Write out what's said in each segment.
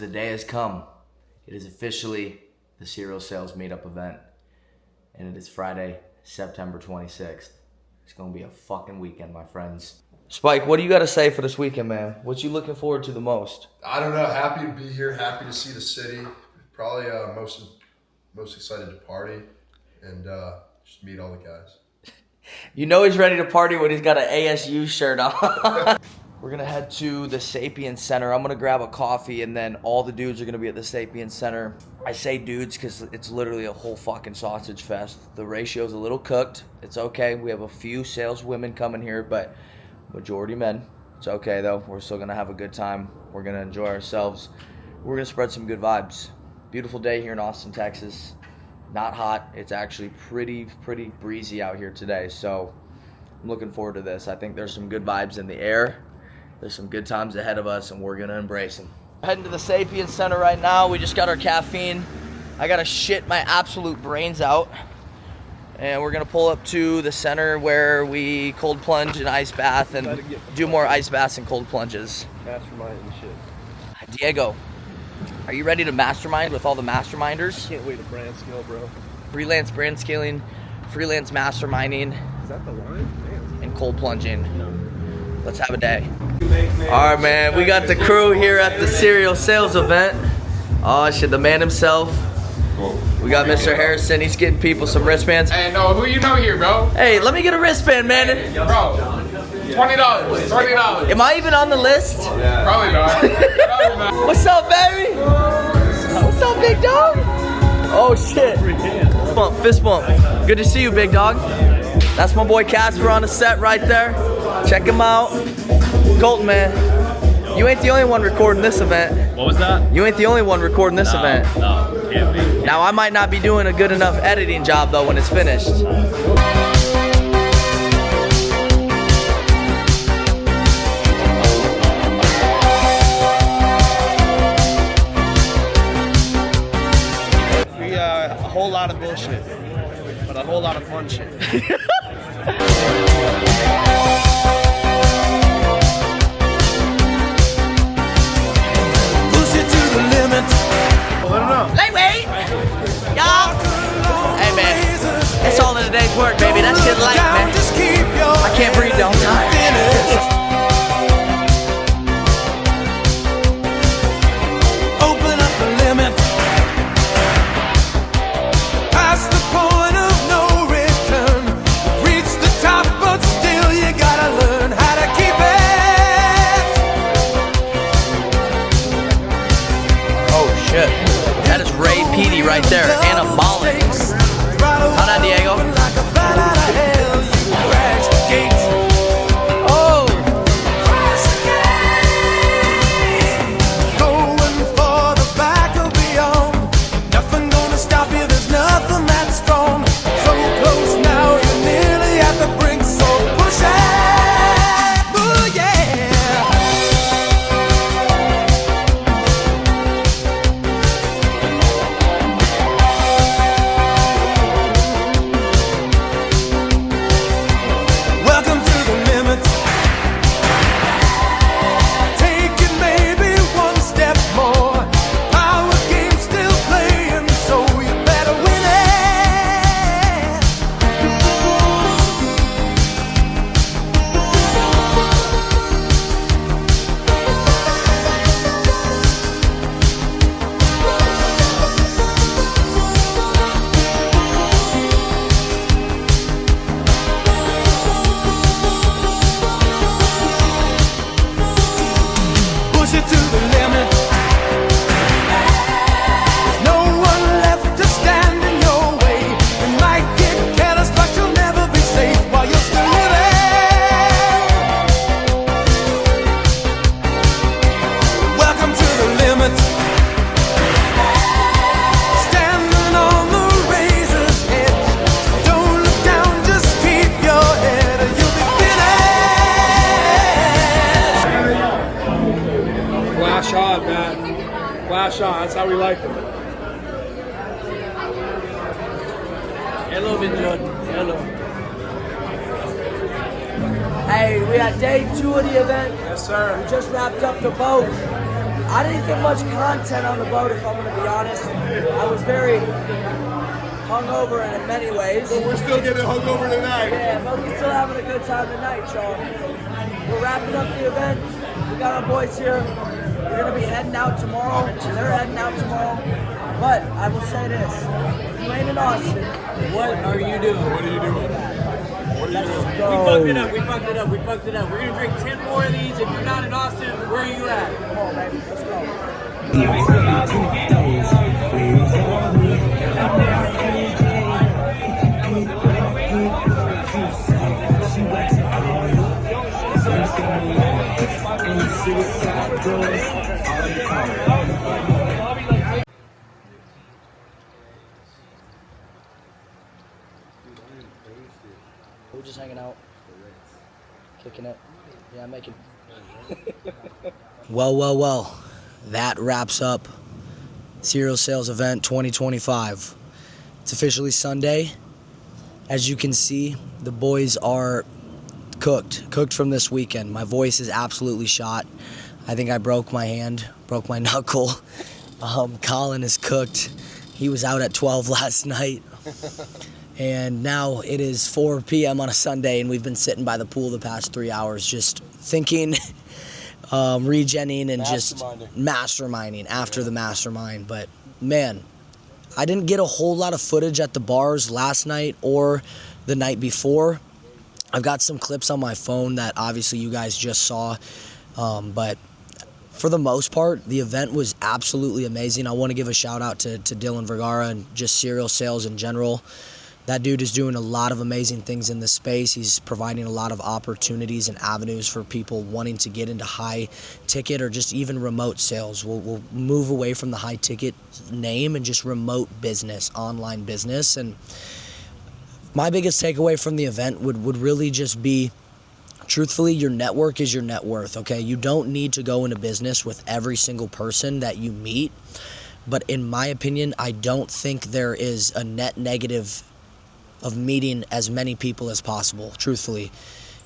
the day has come. It is officially the Cereal Sales Meetup event. And it is Friday, September 26th. It's gonna be a fucking weekend, my friends. Spike, what do you got to say for this weekend, man? What you looking forward to the most? I don't know. Happy to be here. Happy to see the city. Probably most excited to party and just meet all the guys. You know he's ready to party when he's got an ASU shirt on. We're going to head to the Sapien Center. I'm going to grab a coffee, and then all the dudes are going to be at the Sapien Center. I say dudes because it's literally a whole fucking sausage fest. The ratio's a little cooked. It's okay. We have a few saleswomen coming here, but majority men. It's okay, though. We're still going to have a good time. We're going to enjoy ourselves. We're going to spread some good vibes. Beautiful day here in Austin, Texas. Not hot. It's actually pretty breezy out here today, so I'm looking forward to this. I think there's some good vibes in the air. There's some good times ahead of us, and we're going to embrace them. Heading to the Sapien Center right now. We just got our caffeine. I got to shit my absolute brains out. And we're going to pull up to the center where we cold plunge and ice bath and do more ice baths and cold plunges. Mastermind and shit. Diego, are you ready to mastermind with all the masterminders? Can't wait to brand scale, bro. Freelance brand scaling, freelance masterminding. Is that the line? Damn. And cold plunging. Let's have a day. All right, man. We got the crew here at the Cereal Sales event. Oh, shit. The man himself. We got Mr. Harrison. He's getting people some wristbands. Hey, no, who you know here, bro? Hey, let me get a wristband, man. Bro, $20. $20. Am I even on the list? Yeah. Probably not. Probably not. What's up, baby? What's up, big dog? Oh, shit. Fist bump, fist bump. Good to see you, big dog. That's my boy Casper on the set right there. Check him out. Colton, man, you ain't the only one recording this event. What was that? You ain't the only one recording this event. No, can't be. Now, I might not be doing a good enough editing job, though, when it's finished. We a whole lot of bullshit, but a whole lot of fun shit. Lightweight! Y'all! Hey, man. It's all in a day's work, baby. That shit light, man. I can't breathe, though. I'm tired. Open up the limit. Past the point of no return. Reach the top, but still you gotta learn how to keep it. Oh, shit. That is Ray Petey right there. Anabolic. How that, Diego? Oh! Going for the back of beyond. Nothing gonna stop you, there's nothing that strong. So close now, you're nearly at the brink, so push it. Ooh, yeah. Welcome to the limit. Take it maybe one step more. Power game still playing, so you better win it. Push it to the limit. There's no one left to stand in your way. You might get careless, but you'll never be safe while you're still living. Welcome to the limit. Standing on the razor's edge. Don't look down, just keep your head or you'll be finished. Flash on, man. Flash on. That's how we like it. Hello, Vinjun. Hello. Hey, we are day 2 of the event. Yes, sir. We just wrapped up the boat. I didn't get much content on the boat, if I'm going to be honest. I was very hungover in many ways. But we're still getting hungover tonight. Yeah, but we're still having a good time tonight, y'all. We're wrapping up the event. We got our boys here. We're going to be heading out tomorrow. They're heading out tomorrow. But I will say this. If you ain't in Austin, what are you doing? What are you doing? Let's We go. fucked it up. We fucked it up. We fucked it up. We're gonna drink 10 more of these. If you're not in Austin, where are you at? Come on, baby. Let's go. We're just hanging out, kicking it. Yeah, making. Well. That wraps up Cereal Sales Event 2025. It's officially Sunday. As you can see, the boys are cooked from this weekend. My voice is absolutely shot. I think I broke my hand, broke my knuckle. Colin is cooked. He was out at 12 last night. And now it is 4 p.m. on a Sunday, and we've been sitting by the pool the past 3 hours just thinking, regenning, and just masterminding after the mastermind. But, man, I didn't get a whole lot of footage at the bars last night or the night before. I've got some clips on my phone that obviously you guys just saw, but for the most part, the event was absolutely amazing. I want to give a shout out to Dylan Vergara and just cereal sales in general. That dude is doing a lot of amazing things in this space. He's providing a lot of opportunities and avenues for people wanting to get into high ticket or just even remote sales. We'll move away from the high ticket name and just remote business, online business. And my biggest takeaway from the event would really just be, truthfully, your network is your net worth, okay? You don't need to go into business with every single person that you meet. But in my opinion, I don't think there is a net negative of meeting as many people as possible, truthfully.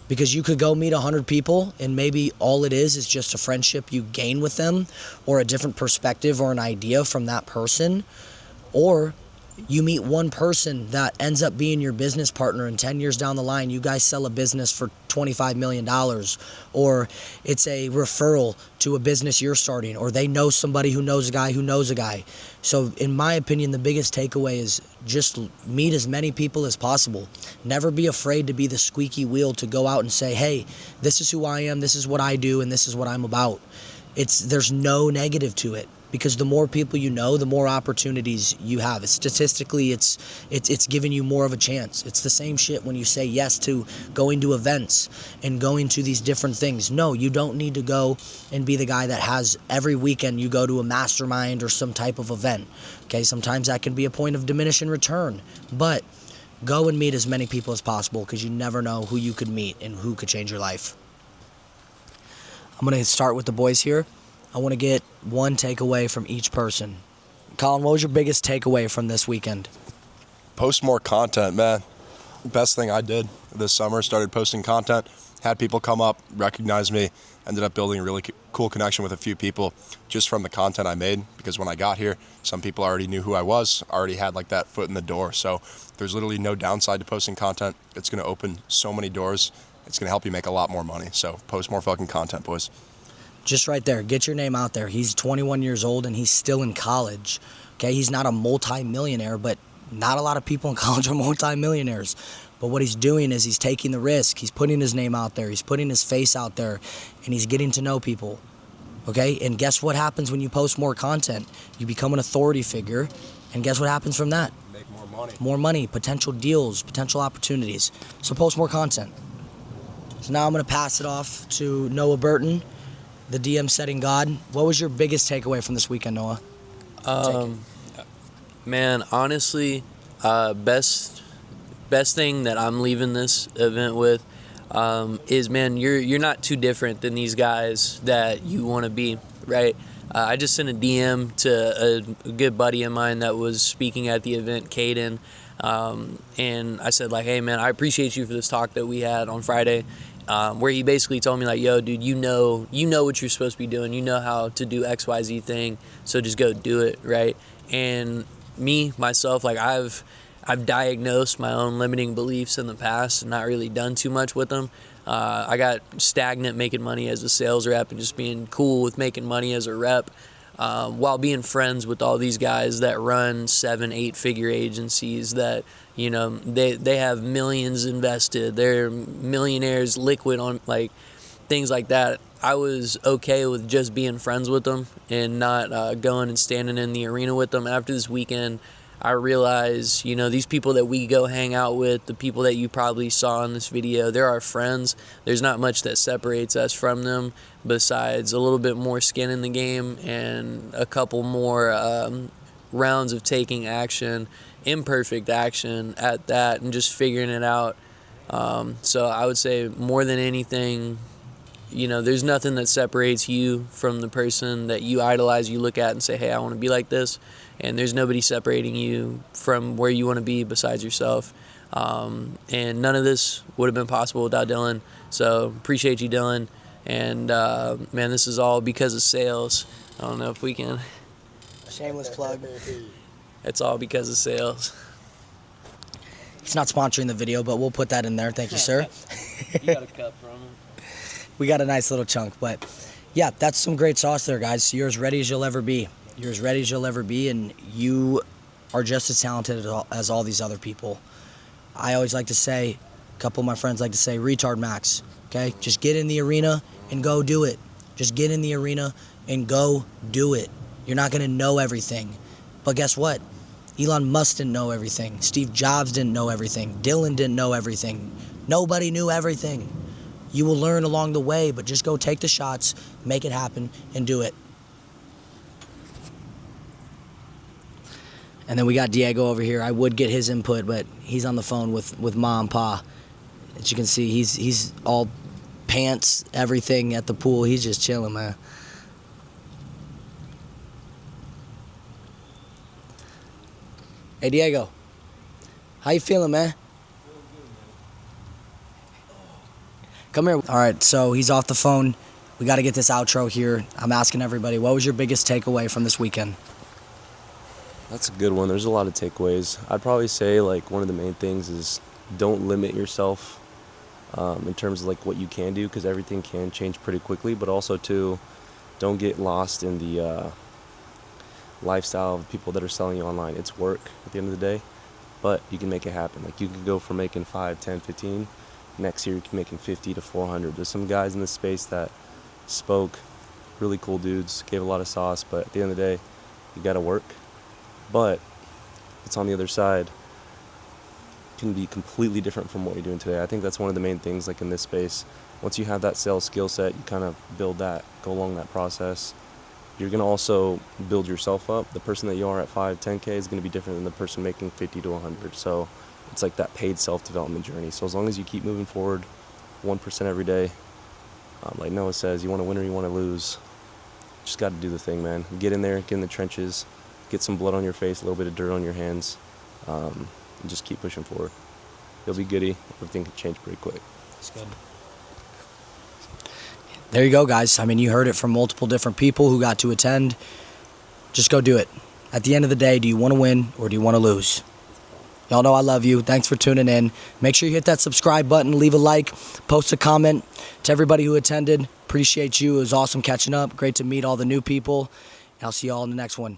Because you could go meet 100 people and maybe all it is just a friendship you gain with them or a different perspective or an idea from that person. Or you meet one person that ends up being your business partner, and 10 years down the line, you guys sell a business for $25 million, or it's a referral to a business you're starting, or they know somebody who knows a guy who knows a guy. So in my opinion, the biggest takeaway is just meet as many people as possible. Never be afraid to be the squeaky wheel to go out and say, hey, this is who I am, this is what I do, and this is what I'm about. There's no negative to it. Because the more people you know, the more opportunities you have. Statistically, it's giving you more of a chance. It's the same shit when you say yes to going to events and going to these different things. No, you don't need to go and be the guy that has every weekend you go to a mastermind or some type of event. Okay, sometimes that can be a point of diminishing return. But go and meet as many people as possible because you never know who you could meet and who could change your life. I'm going to start with the boys here. I want to get one takeaway from each person. Colin, what was your biggest takeaway from this weekend? Post more content, man. Best thing I did this summer, started posting content, had people come up, recognize me, ended up building a really cool connection with a few people just from the content I made, because when I got here, some people already knew who I was, already had like that foot in the door. So there's literally no downside to posting content. It's going to open so many doors. It's going to help you make a lot more money. So post more fucking content, boys. Just right there, get your name out there. He's 21 years old and he's still in college. Okay, he's not a multi-millionaire, but not a lot of people in college are multi-millionaires. But what he's doing is he's taking the risk. He's putting his name out there. He's putting his face out there, and he's getting to know people. Okay, and guess what happens when you post more content? You become an authority figure, and guess what happens from that? Make more money. More money, potential deals, potential opportunities. So post more content. So now I'm going to pass it off to Noah Burton, the DM setting God. What was your biggest takeaway from this weekend, Noah? Man, honestly, best thing that I'm leaving this event with is, man, you're not too different than these guys that you want to be, right? I just sent a DM to a good buddy of mine that was speaking at the event, Caden, and I said, like, hey, man, I appreciate you for this talk that we had on Friday. where he basically told me like, yo, dude, you know what you're supposed to be doing. You know how to do XYZ thing. So just go do it. Right. And myself, like I've diagnosed my own limiting beliefs in the past and not really done too much with them. I got stagnant making money as a sales rep and just being cool with making money as a rep, while being friends with all these guys that run 7-8 figure agencies that, you know, they have millions invested. They're millionaires liquid on like things like that. I was okay with just being friends with them and not going and standing in the arena with them. After this weekend, I realize, you know, these people that we go hang out with, the people that you probably saw in this video, they're our friends. There's not much that separates us from them besides a little bit more skin in the game and a couple more rounds of taking action, imperfect action at that, and just figuring it out. So I would say more than anything, you know, there's nothing that separates you from the person that you idolize, you look at and say, hey, I want to be like this. And there's nobody separating you from where you want to be besides yourself. And none of this would have been possible without Dylan. So appreciate you, Dylan. And, man, this is all because of sales. I don't know if we can. Shameless plug. It's all because of sales. He's not sponsoring the video, but we'll put that in there. Thank you, sir. You got a cup from him. We got a nice little chunk, but yeah, that's some great sauce there, guys. You're as ready as you'll ever be. You're as ready as you'll ever be, and you are just as talented as all these other people. I always like to say, a couple of my friends like to say, retard max, okay? Just get in the arena and go do it. Just get in the arena and go do it. You're not going to know everything, but guess what? Elon Musk didn't know everything. Steve Jobs didn't know everything. Dylan didn't know everything. Nobody knew everything. You will learn along the way, but just go take the shots, make it happen, and do it. And then we got Diego over here. I would get his input, but he's on the phone with Ma and Pa. As you can see, he's all pants, everything at the pool. He's just chilling, man. Hey, Diego. How you feeling, man? Come here. All right, so he's off the phone. We got to get this outro here. I'm asking everybody, what was your biggest takeaway from this weekend? That's a good one. There's a lot of takeaways. I'd probably say like one of the main things is don't limit yourself in terms of like what you can do, because everything can change pretty quickly, but also too, don't get lost in the lifestyle of people that are selling you online. It's work at the end of the day, but you can make it happen. Like you can go from making 5, 10, 15. Next year you can be making 50 to 400. There's some guys in this space that spoke, really cool dudes, gave a lot of sauce, but at the end of the day, you gotta work. But it's on the other side, can be completely different from what you're doing today. I think that's one of the main things, like in this space. Once you have that sales skill set, you kind of build that, go along that process. You're gonna also build yourself up. The person that you are at 5, 10K is gonna be different than the person making 50 to 100. So it's like that paid self-development journey. So as long as you keep moving forward 1% every day, like Noah says, you wanna win or you wanna lose, just gotta do the thing, man. Get in there, get in the trenches, get some blood on your face, a little bit of dirt on your hands, and just keep pushing forward. You'll be goody. Everything can change pretty quick. That's good. There you go, guys. I mean, you heard it from multiple different people who got to attend. Just go do it. At the end of the day, do you want to win or do you want to lose? Y'all know I love you. Thanks for tuning in. Make sure you hit that subscribe button, leave a like, post a comment. To everybody who attended, appreciate you. It was awesome catching up. Great to meet all the new people. I'll see y'all in the next one.